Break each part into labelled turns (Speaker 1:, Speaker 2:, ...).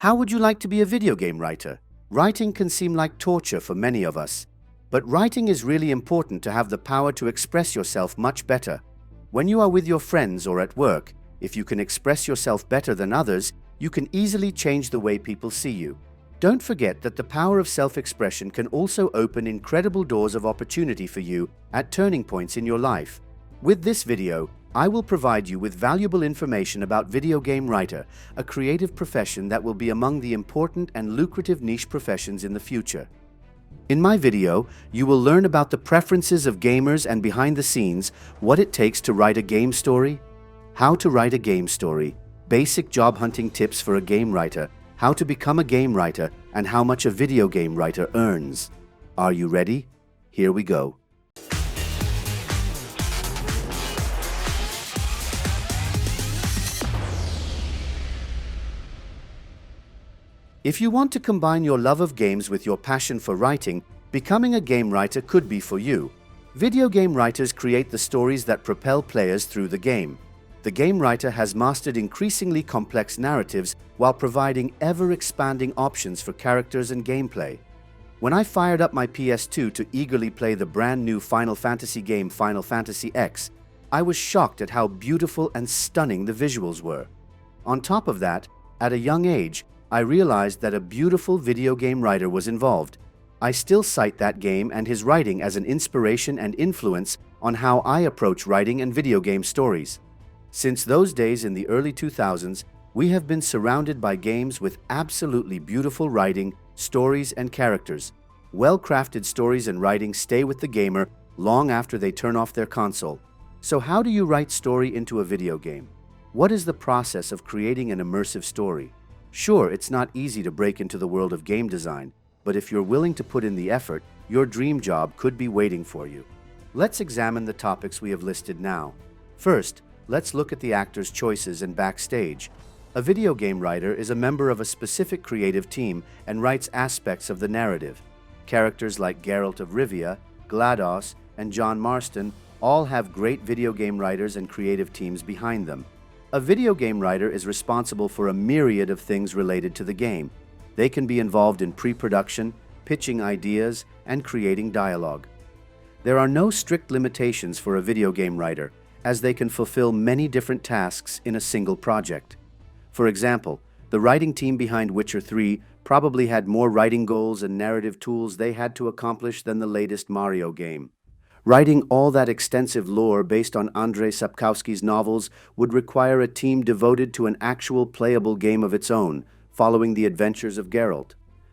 Speaker 1: How would you like to be a video game writer? Writing can seem like torture for many of us, but writing is really important to have the power to express yourself much better. When you are with your friends or at work, if you can express yourself better than others, you can easily change the way people see you. Don't forget that the power of self-expression can also open incredible doors of opportunity for you at turning points in your life. With this video, I will provide you with valuable information about video game writer, a creative profession that will be among the important and lucrative niche professions in the future. In my video, you will learn about the preferences of gamers and behind the scenes, what it takes to write a game story, how to write a game story, basic job hunting tips for a game writer, how to become a game writer, and how much a video game writer earns. Are you ready? Here we go. If you want to combine your love of games with your passion for writing, becoming a game writer could be for you. Video game writers create the stories that propel players through the game. The game writer has mastered increasingly complex narratives while providing ever-expanding options for characters and gameplay. When I fired up my PS2 to eagerly play the brand new Final Fantasy game Final Fantasy X, I was shocked at how beautiful and stunning the visuals were. On top of that, at a young age, I realized that a beautiful video game writer was involved. I still cite that game and his writing as an inspiration and influence on how I approach writing and video game stories. Since those days in the early 2000s, we have been surrounded by games with absolutely beautiful writing, stories, and characters. Well-crafted stories and writing stay with the gamer long after they turn off their console. So how do you write story into a video game? What is the process of creating an immersive story? Sure, it's not easy to break into the world of game design, but if you're willing to put in the effort, your dream job could be waiting for you. Let's examine the topics we have listed now. First, let's look at the actor's choices and backstage. A video game writer is a member of a specific creative team and writes aspects of the narrative. Characters like Geralt of Rivia, GLaDOS, and John Marston all have great video game writers and creative teams behind them. A video game writer is responsible for a myriad of things related to the game. They can be involved in pre-production, pitching ideas, and creating dialogue. There are no strict limitations for a video game writer, as they can fulfill many different tasks in a single project. For example, the writing team behind Witcher 3 probably had more writing goals and narrative tools they had to accomplish than the latest Mario game. Writing all that extensive lore based on Andrzej Sapkowski's novels would require a team devoted to an actual playable game of its own, following the adventures of Geralt.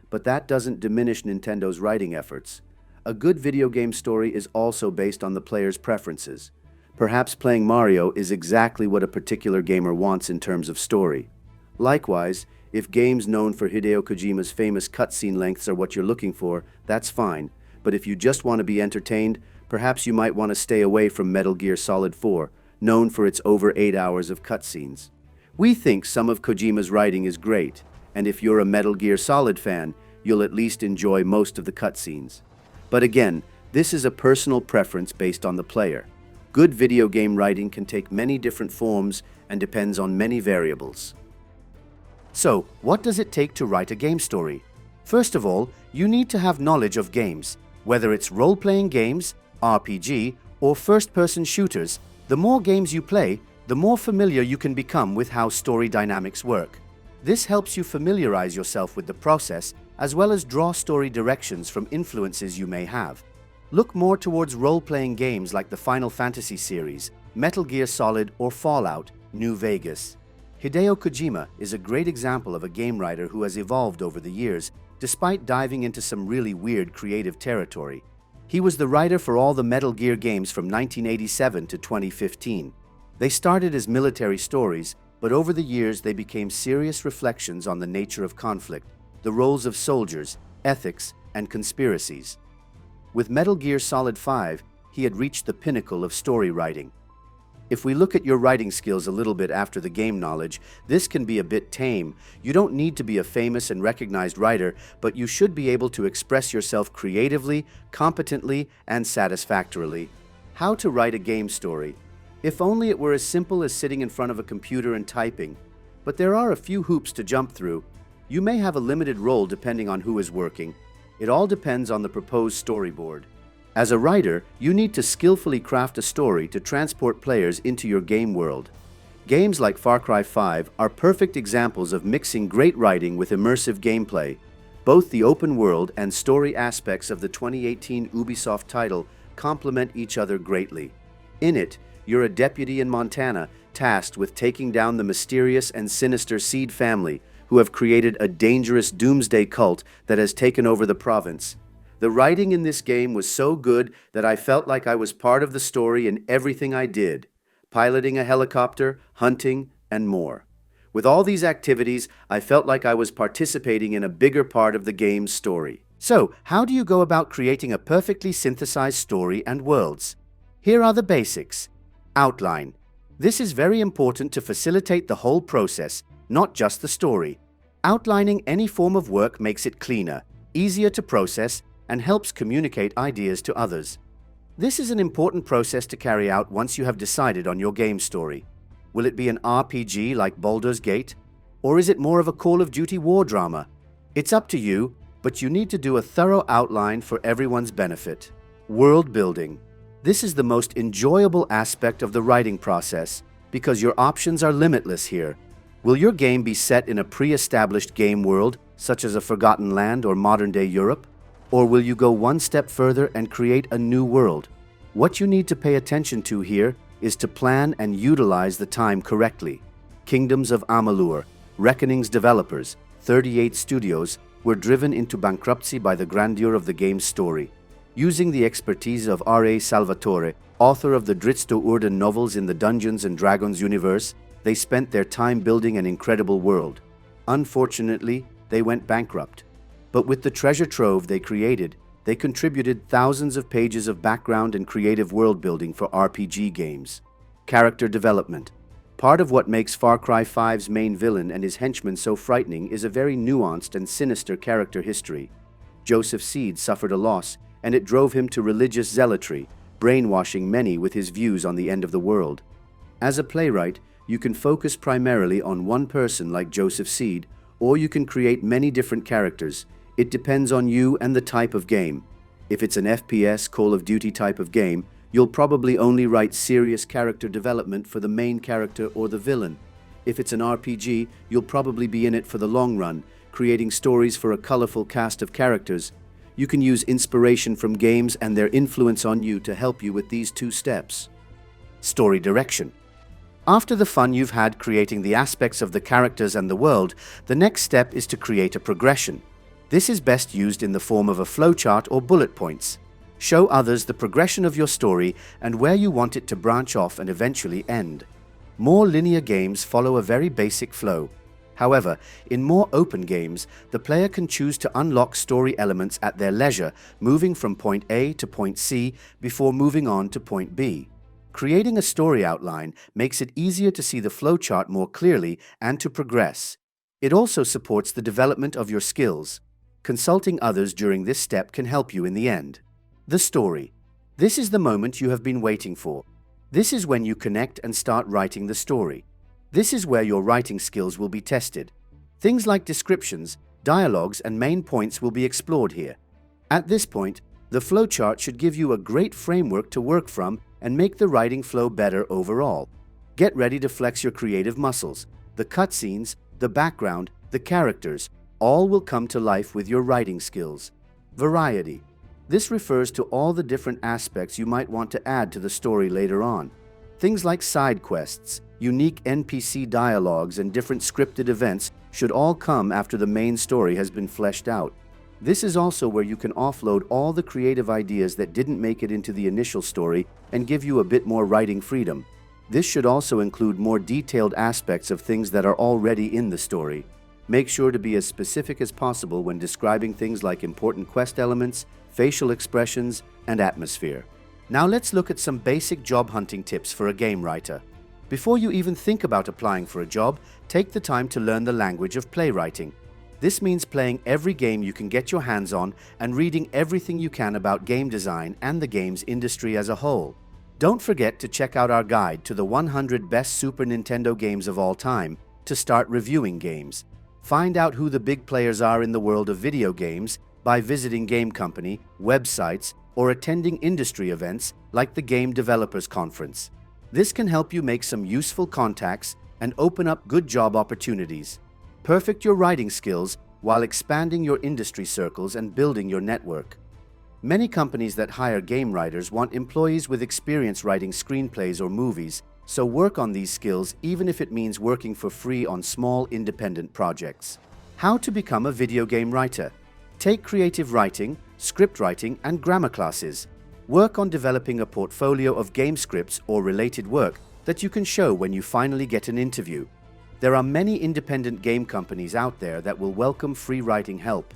Speaker 1: But that doesn't diminish Nintendo's writing efforts. A good video game story is also based on the player's preferences. Perhaps playing Mario is exactly what a particular gamer wants in terms of story. Likewise, if games known for Hideo Kojima's famous cutscene lengths are what you're looking for, that's fine. But if you just want to be entertained, perhaps you might want to stay away from Metal Gear Solid 4, known for its over 8 hours of cutscenes. We think some of Kojima's writing is great, and if you're a Metal Gear Solid fan, you'll at least enjoy most of the cutscenes. But again, this is a personal preference based on the player. Good video game writing can take many different forms and depends on many variables. So, what does it take to write a game story? First of all, you need to have knowledge of games. Whether it's role-playing games, RPG, or first-person shooters, the more games you play, the more familiar you can become with how story dynamics work. This helps you familiarize yourself with the process, as well as draw story directions from influences you may have. Look more towards role-playing games like the Final Fantasy series, Metal Gear Solid, or Fallout, New Vegas. Hideo Kojima is a great example of a game writer who has evolved over the years, despite diving into some really weird creative territory. He was the writer for all the Metal Gear games from 1987 to 2015. They started as military stories, but over the years they became serious reflections on the nature of conflict, the roles of soldiers, ethics, and conspiracies. With Metal Gear Solid 5, he had reached the pinnacle of story writing. If we look at your writing skills a little bit after the game knowledge, this can be a bit tame. You don't need to be a famous and recognized writer, but you should be able to express yourself creatively, competently, and satisfactorily. How to write a game story. If only it were as simple as sitting in front of a computer and typing. But there are a few hoops to jump through. You may have a limited role depending on who is working. It all depends on the proposed storyboard. As a writer, you need to skillfully craft a story to transport players into your game world. Games like Far Cry 5 are perfect examples of mixing great writing with immersive gameplay. Both the open world and story aspects of the 2018 Ubisoft title complement each other greatly. In it, you're a deputy in Montana tasked with taking down the mysterious and sinister Seed family who have created a dangerous doomsday cult that has taken over the province. The writing in this game was so good that I felt like I was part of the story in everything I did, piloting a helicopter, hunting, and more. With all these activities, I felt like I was participating in a bigger part of the game's story. So, how do you go about creating a perfectly synthesized story and worlds? Here are the basics. Outline. This is very important to facilitate the whole process, not just the story. Outlining any form of work makes it cleaner, easier to process, and helps communicate ideas to others. This is an important process to carry out once you have decided on your game story. Will it be an RPG like Baldur's Gate? Or is it more of a Call of Duty war drama? It's up to you, but you need to do a thorough outline for everyone's benefit. World building. This is the most enjoyable aspect of the writing process because your options are limitless here. Will your game be set in a pre-established game world, such as a Forgotten Land or modern-day Europe? Or will you go one step further and create a new world? What you need to pay attention to here is to plan and utilize the time correctly. Kingdoms of Amalur, Reckoning's developers, 38 Studios, were driven into bankruptcy by the grandeur of the game's story. Using the expertise of R.A. Salvatore, author of the Drizzt Do'Urden novels in the Dungeons & Dragons universe, they spent their time building an incredible world. Unfortunately, they went bankrupt. But with the treasure trove they created, they contributed thousands of pages of background and creative world building for RPG games. Character development. Part of what makes Far Cry 5's main villain and his henchmen so frightening is a very nuanced and sinister character history. Joseph Seed suffered a loss, and it drove him to religious zealotry, brainwashing many with his views on the end of the world. As a playwright, you can focus primarily on one person like Joseph Seed, or you can create many different characters. It depends on you and the type of game. If it's an FPS, Call of Duty type of game, you'll probably only write serious character development for the main character or the villain. If it's an RPG, you'll probably be in it for the long run, creating stories for a colorful cast of characters. You can use inspiration from games and their influence on you to help you with these two steps. Story direction. After the fun you've had creating the aspects of the characters and the world, the next step is to create a progression. This is best used in the form of a flowchart or bullet points. Show others the progression of your story and where you want it to branch off and eventually end. More linear games follow a very basic flow. However, in more open games, the player can choose to unlock story elements at their leisure, moving from point A to point C before moving on to point B. Creating a story outline makes it easier to see the flowchart more clearly and to progress. It also supports the development of your skills. Consulting others during this step can help you in the end. The story. This is the moment you have been waiting for. This is when you connect and start writing the story. This is where your writing skills will be tested. Things like descriptions, dialogues, and main points will be explored here. At this point, the flowchart should give you a great framework to work from and make the writing flow better overall. Get ready to flex your creative muscles. The cutscenes, the background, the characters, all will come to life with your writing skills. Variety. This refers to all the different aspects you might want to add to the story later on. Things like side quests, unique NPC dialogues, and different scripted events should all come after the main story has been fleshed out. This is also where you can offload all the creative ideas that didn't make it into the initial story and give you a bit more writing freedom. This should also include more detailed aspects of things that are already in the story. Make sure to be as specific as possible when describing things like important quest elements, facial expressions, and atmosphere. Now let's look at some basic job hunting tips for a game writer. Before you even think about applying for a job, take the time to learn the language of playwriting. This means playing every game you can get your hands on and reading everything you can about game design and the games industry as a whole. Don't forget to check out our guide to the 100 best Super Nintendo games of all time to start reviewing games. Find out who the big players are in the world of video games by visiting game company, websites, or attending industry events like the Game Developers Conference. This can help you make some useful contacts and open up good job opportunities. Perfect your writing skills while expanding your industry circles and building your network. Many companies that hire game writers want employees with experience writing screenplays or movies, so work on these skills even if it means working for free on small independent projects. How to become a video game writer? Take creative writing, script writing, and grammar classes. Work on developing a portfolio of game scripts or related work that you can show when you finally get an interview. There are many independent game companies out there that will welcome free writing help.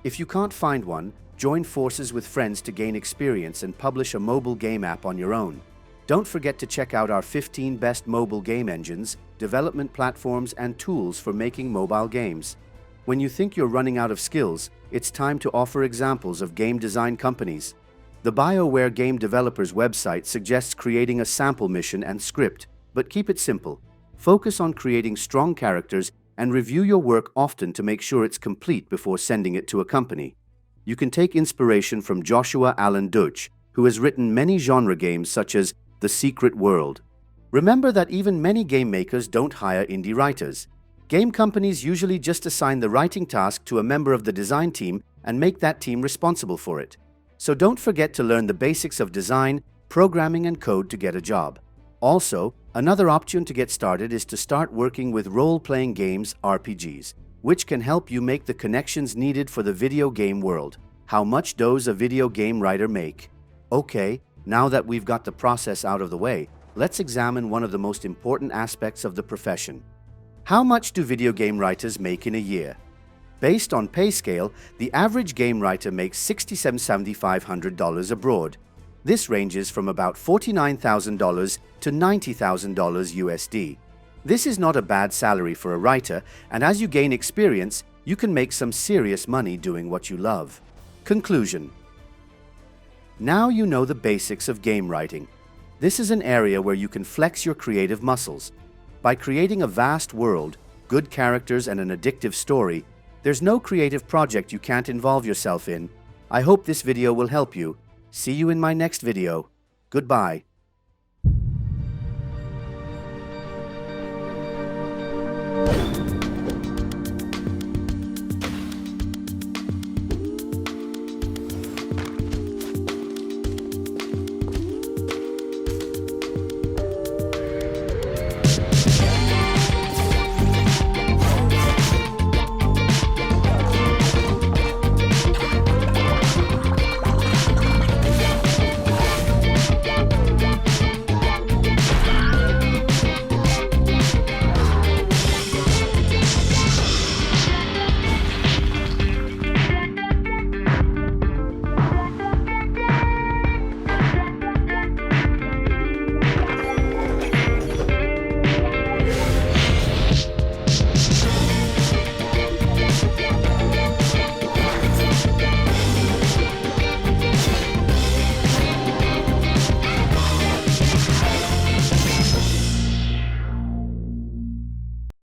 Speaker 1: If you can't find one, join forces with friends to gain experience and publish a mobile game app on your own. Don't forget to check out our 15 best mobile game engines, development platforms, and tools for making mobile games. When you think you're running out of skills, it's time to offer examples of game design companies. The BioWare Game Developers website suggests creating a sample mission and script, but keep it simple. Focus on creating strong characters and review your work often to make sure it's complete before sending it to a company. You can take inspiration from Joshua Allen Deutsch, who has written many genre games such as The Secret World. Remember that even many game makers don't hire indie writers. Game companies usually just assign the writing task to a member of the design team and make that team responsible for it. So don't forget to learn the basics of design, programming, and code to get a job. Also, another option to get started is to start working with role-playing games, RPGs, which can help you make the connections needed for the video game world. How much does a video game writer make? Okay, now that we've got the process out of the way, let's examine one of the most important aspects of the profession. How much do video game writers make in a year? Based on pay scale, the average game writer makes $6,750 abroad. This ranges from about $49,000 to $90,000 USD. This is not a bad salary for a writer, and as you gain experience, you can make some serious money doing what you love. Conclusion. Now you know the basics of game writing. This is an area where you can flex your creative muscles. By creating a vast world, good characters, and an addictive story, there's no creative project you can't involve yourself in. I hope this video will help you. See you in my next video. Goodbye.